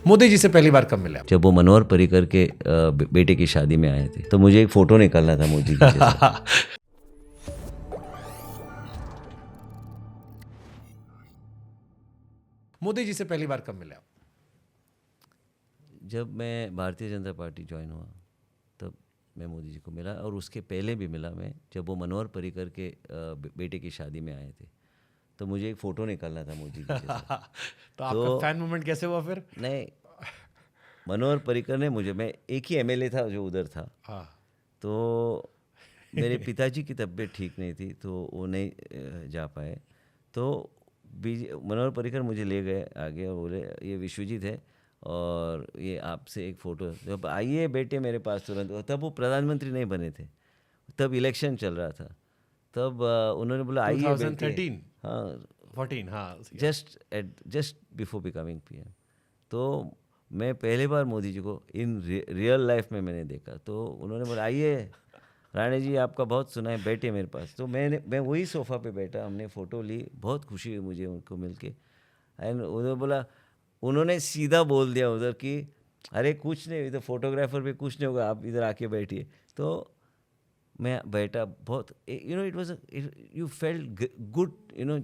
मोदी जी से पहली बार कब मिले आप? जब वो मनोहर पर्रिकर के बेटे की शादी में आए थे तो मुझे एक फ़ोटो निकालना था मोदी जी के साथ। मोदी जी से पहली बार कब मिले आप? जब मैं भारतीय जनता पार्टी ज्वाइन हुआ तब मैं मोदी जी को मिला, और उसके पहले भी मिला मैं, जब वो मनोहर पर्रिकर के बेटे की शादी में आए थे तो मुझे एक फ़ोटो निकालना था मोदी जी के साथ। तो आपका फैन मूवमेंट कैसे हुआ फिर? नहीं, मनोहर पर्रिकर ने मुझे, मैं एक ही एमएलए था जो उधर था, हाँ। तो मेरे पिताजी की तबीयत ठीक नहीं थी तो वो नहीं जा पाए। तो मनोहर पर्रिकर मुझे ले गए आगे और बोले ये विश्वजीत है और ये आपसे एक फ़ोटो, जब आइए बेटे मेरे पास तुरंत। तब वो प्रधानमंत्री नहीं बने थे, तब इलेक्शन चल रहा था, तब उन्होंने बोला आइए बेटे। 2013 हाँ, 14 हाँ जस्ट बिफोर बिकमिंग पीएम। तो मैं पहली बार मोदी जी को इन रियल लाइफ में मैंने देखा, तो उन्होंने बोला आइए राणे जी आपका बहुत सुना है, बैठे मेरे पास। तो मैं वही सोफ़ा पे बैठा, हमने फ़ोटो ली, बहुत खुशी हुई मुझे उनको मिलके। एंड उन्होंने बोला, उन्होंने सीधा बोल दिया उधर कि अरे कुछ नहीं, इधर फोटोग्राफर भी कुछ नहीं होगा, आप इधर आके बैठिए। तो मैं बैठा, बहुत it was you felt good,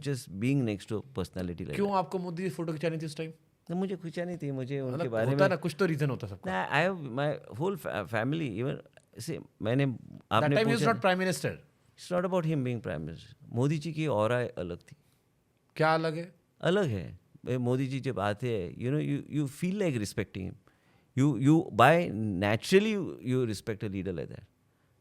just being next to personality. क्यों आपको मोदी जी फोटो खिंचानी थी उस टाइम? तो मुझे खींचा नहीं थी, मुझे उनके मतलब बारे होता में ना, कुछ तो रीजन होता सबका। I have my whole family even से मैंने दैट आपने टाइम ही वाज पूछा, not prime minister. It's not about him being prime minister. Modi ji की ऑरा अलग थी, क्या अलग है? अलग है। मोदी जी जब आते हैं you feel like respecting him, you by naturally you respect a leader like that.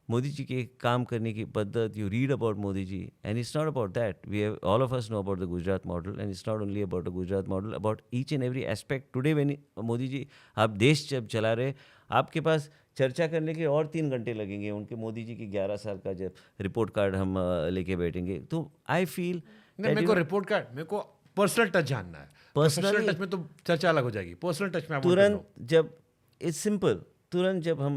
Modi ji के काम करने की पद्धत, you read about Modi ji, and it's not about that, we have all of us know about the Gujarat model, and it's not only about the Gujarat model, about each and every aspect. Today when Modi ji, आप देश जब चला रहे, आपके पास चर्चा करने के और 3 घंटे लगेंगे उनके, मोदी जी की 11 साल का जब रिपोर्ट कार्ड हम लेके बैठेंगे। तो आई फील नहीं, मेरे को रिपोर्ट कार्ड, मेरे को पर्सनल टच जानना है। प्रोफेशनल पर्सनली टच में तो चर्चा अलग हो जाएगी, पर्सनल टच में आई वांट टू नो। तुरंत जब इट्स सिंपल, तुरंत जब हम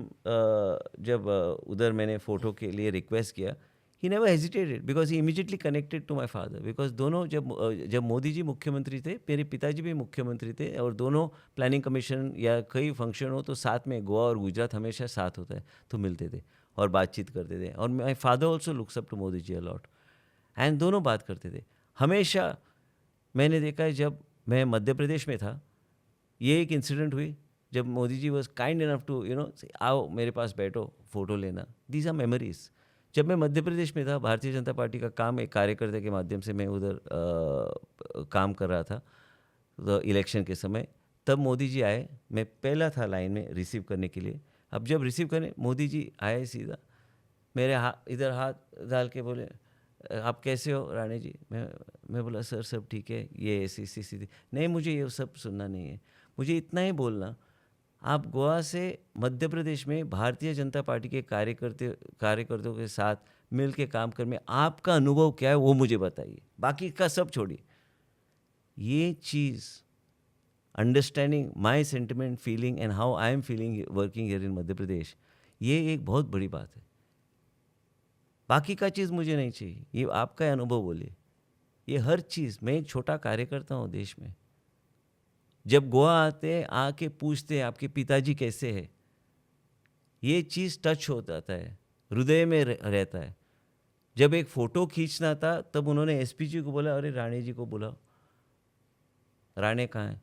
उधर मैंने फ़ोटो के लिए रिक्वेस्ट किया, he never hesitated because he immediately connected to my father. Because दोनों जब मोदी जी मुख्यमंत्री थे, मेरे पिताजी भी मुख्यमंत्री थे, और दोनों प्लानिंग कमीशन या कई फंक्शन हो तो साथ में, गोवा और गुजरात हमेशा साथ होता है, तो मिलते थे और बातचीत करते थे। और my father also looks up to Modi ji a lot, and दोनों बात करते थे हमेशा। मैंने देखा है जब मैं मध्य प्रदेश में था, ये एक इंसिडेंट हुई जब Modi ji was kind enough to आओ मेरे पास बैठो फ़ोटो लेना। These are memories. जब मैं मध्य प्रदेश में था, भारतीय जनता पार्टी का काम एक कार्यकर्ता के माध्यम से मैं उधर काम कर रहा था इलेक्शन के समय, तब मोदी जी आए, मैं पहला था लाइन में रिसीव करने के लिए। अब जब रिसीव करने मोदी जी आए, सीधा मेरे इधर हाथ डाल के बोले आप कैसे हो राणे जी? मैं बोला सर सब ठीक है, ये ऐसी सी नहीं, मुझे ये सब सुनना नहीं है, मुझे इतना ही बोलना, आप गोवा से मध्य प्रदेश में भारतीय जनता पार्टी के कार्यकर्ताओं के साथ मिल के काम कर में आपका अनुभव क्या है वो मुझे बताइए, बाकी का सब छोड़िए। ये चीज़, understanding my sentiment, feeling and how I am feeling working here in Madhya Pradesh, ये एक बहुत बड़ी बात है। बाकी का चीज़ मुझे नहीं चाहिए, ये आपका अनुभव बोलिए। ये हर चीज़, मैं एक छोटा कार्यकर्ता हूँ देश में, जब गोवा आते आके पूछते आपके पिताजी कैसे है, ये चीज़ टच हो जाता है, हृदय में रहता है। जब एक फ़ोटो खींचना था तब उन्होंने एसपी जी को बोला अरे राणे जी को बुलाओ, राणे कहाँ है?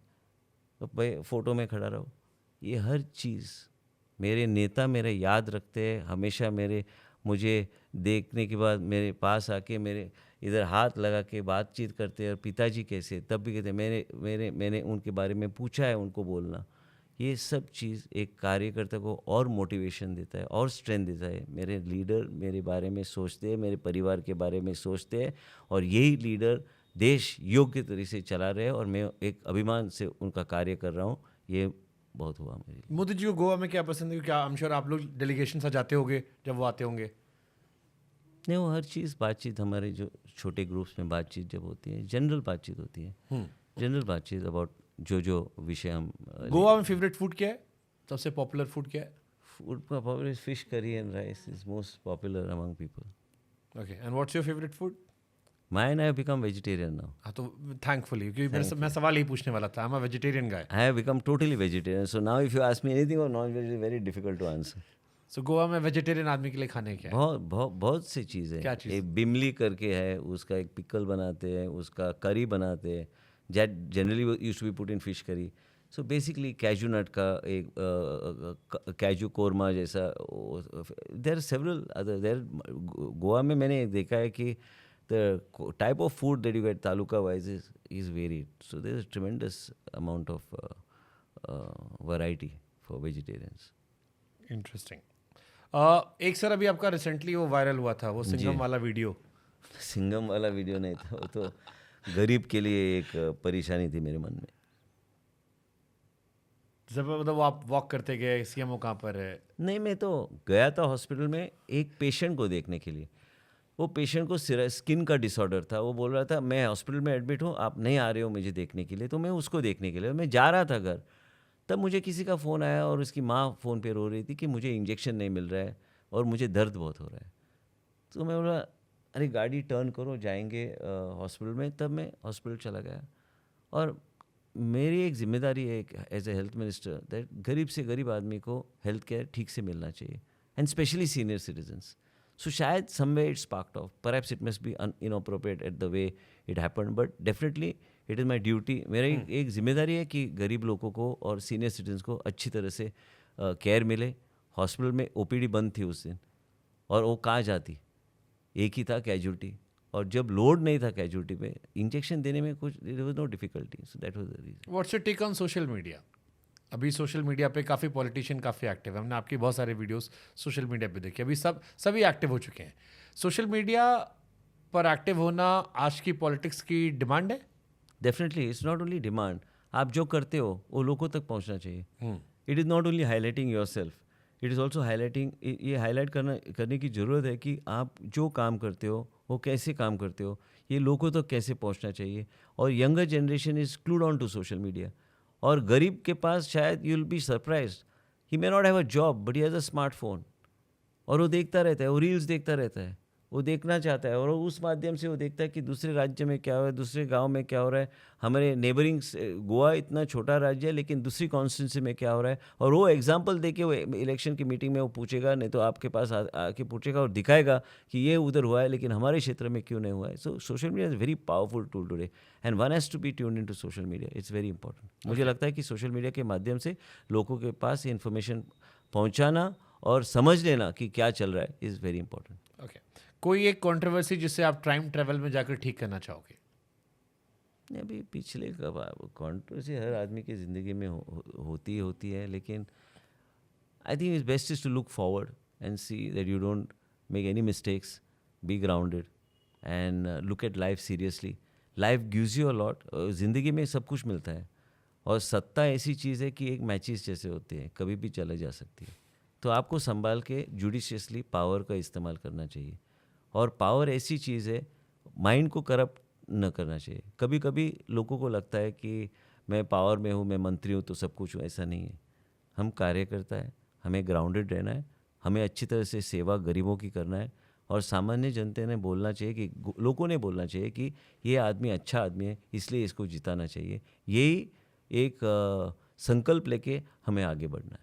तो भाई फ़ोटो में खड़ा रहो। ये हर चीज़ मेरे नेता मेरे याद रखते हैं हमेशा, मुझे देखने के बाद मेरे पास आके मेरे इधर हाथ लगा के बातचीत करते हैं, और पिताजी कैसे, तब भी कहते मैंने उनके बारे में पूछा है उनको बोलना। ये सब चीज़ एक कार्यकर्ता को और मोटिवेशन देता है और स्ट्रेंथ देता है। मेरे लीडर मेरे बारे में सोचते हैं, मेरे परिवार के बारे में सोचते हैं, और यही लीडर देश योग्य तरीके से चला रहे हैं, और मैं एक अभिमान से उनका कार्य कर रहा हूँ। ये बहुत हुआ मेरे लिए। मोदी जी को गोवा में क्या पसंद है? क्या आई एम श्योर आप लोग डेलीगेशन से जाते होंगे जब वो आते होंगे। नहीं, वो हर चीज़ बातचीत, हमारे जो छोटे ग्रुप्स में बातचीत जब होती है, जनरल बातचीत होती है, जनरल बातचीत अबाउट जो विषय हम गोवा में फेवरेट फूड क्या है? सबसे पॉपुलर फूड क्या है? फूड का popular fish curry and rice is most popular among people. Okay, and what's your favourite food? Mine, I have become vegetarian now. हाँ तो थैंकफुली, क्योंकि मैं सवाल यही पूछने वाला था, I am a vegetarian guy. I have become totally vegetarian. So now if you ask me anything on non-veg, it's very difficult to answer. सो गोवा में वेजिटेरियन आदमी के लिए खाने क्या है? बहुत सी चीज़ें. क्या चीज़? एक बिमली करके है, उसका एक पिकल बनाते हैं, उसका करी बनाते हैं. Generally used to be put in fish curry. So basically कैजू नट का एक कैजू कोरमा जैसा. देर सेवरल अदर देर. गोवा में मैंने देखा है कि the type of food that you get taluka wise is varied. So there is a tremendous amount of variety for vegetarians. Interesting. एक sir अभी आपका रिसेंटली वो वायरल हुआ था, वो सिंघम वाला वीडियो. सिंघम वाला वीडियो नहीं था, वो तो गरीब के लिए एक परेशानी थी मेरे मन में. जब मतलब वो आप वॉक करते गए, सीएमओ कहाँ पर है? नहीं, मैं तो गया था हॉस्पिटल में एक पेशेंट को देखने के लिए. वो पेशेंट को स्किन का डिसऑर्डर था. वो बोल रहा था मैं हॉस्पिटल में एडमिट हूँ, आप नहीं आ रहे हो मुझे देखने के लिए. तो मैं उसको देखने के लिए मैं जा रहा था घर. तब मुझे किसी का फ़ोन आया और उसकी माँ फ़ोन पे रो रही थी कि मुझे इंजेक्शन नहीं मिल रहा है और मुझे दर्द बहुत हो रहा है. तो मैं बोला अरे गाड़ी टर्न करो, जाएंगे हॉस्पिटल में. तब मैं हॉस्पिटल चला गया. और मेरी एक जिम्मेदारी है as a health minister that गरीब से गरीब आदमी को हेल्थ केयर ठीक से मिलना चाहिए, and specially senior citizens. So शायद somewhere it sparked off. Perhaps it must be inappropriate at the way it happened, but definitely it is my duty. मेरा एक जिम्मेदारी है कि गरीब लोगों को और सीनियर सिटीजन्स को अच्छी तरह से केयर मिले. हॉस्पिटल में ओपीडी बंद थी उस दिन, और वो कहाँ जाती, एक ही था कैजुअलिटी. और जब लोड नहीं था कैजुअलिटी पे, इंजेक्शन देने में कुछ there was no difficulty. So that was the reason. What's your take on social media? अभी सोशल मीडिया पे काफ़ी पॉलिटिशियन काफ़ी एक्टिव है. हमने आपकी बहुत सारे वीडियोस सोशल मीडिया पे देखे. अभी सभी एक्टिव हो चुके हैं. सोशल मीडिया पर एक्टिव होना आज की पॉलिटिक्स की डिमांड है? Definitely it's not only demand. आप जो करते हो वो लोगों तक पहुंचना चाहिए. It is not only highlighting your self, it is also highlighting. ये हाईलाइट करने की ज़रूरत है कि आप जो काम करते हो वो कैसे काम करते हो, ये लोगों तक कैसे पहुंचना चाहिए. और younger generation is glued on to social media. और गरीब के पास शायद you will be surprised, he may not have a job but he has a smartphone. और वो देखता रहता है, वो रील्स देखता रहता है, वो देखना चाहता है. और उस माध्यम से वो देखता है कि दूसरे राज्य में क्या हो रहा है, दूसरे गांव में क्या हो रहा है. हमारे नेबरिंग गोवा इतना छोटा राज्य है, लेकिन दूसरी कॉन्स्टिट्यूंसी में क्या हो रहा है. और वो एग्जांपल दे के वो इलेक्शन की मीटिंग में वो पूछेगा, नहीं तो आपके पास आके पूछेगा और दिखाएगा कि ये उधर हुआ है लेकिन हमारे क्षेत्र में क्यों नहीं हुआ है. So social media is very powerful tool today, and one has to be tuned in to social media. It's very important. मुझे लगता है कि सोशल मीडिया के माध्यम से लोगों के पास ये इन्फॉर्मेशन पहुँचाना और समझ लेना कि क्या चल रहा है इज़ वेरी इंपॉर्टेंट. ओके. कोई एक कंट्रोवर्सी जिससे आप टाइम ट्रेवल में जाकर ठीक करना चाहोगे? अभी पिछले कंट्रोवर्सी हर आदमी की ज़िंदगी में होती है, लेकिन I think it's best is to look forward and see that you don't make any mistakes, be grounded and look at life seriously. Life gives you a lot. ज़िंदगी में सब कुछ मिलता है, और सत्ता ऐसी चीज़ है कि एक मैचिस जैसे होते हैं, कभी भी चले जा सकती है. तो आपको संभाल के जुडिशियसली पावर का इस्तेमाल करना चाहिए. और पावर ऐसी चीज़ है, माइंड को करप्ट न करना चाहिए. कभी कभी लोगों को लगता है कि मैं पावर में हूँ, मैं मंत्री हूँ तो सब कुछ हूँ. ऐसा नहीं है. हम कार्यकर्ता है, हमें ग्राउंडेड रहना है, हमें अच्छी तरह से सेवा गरीबों की करना है. और सामान्य जनता ने बोलना चाहिए कि लोगों ने बोलना चाहिए कि ये आदमी अच्छा आदमी है, इसलिए इसको जिताना चाहिए. यही एक संकल्प लेके हमें आगे बढ़ना है.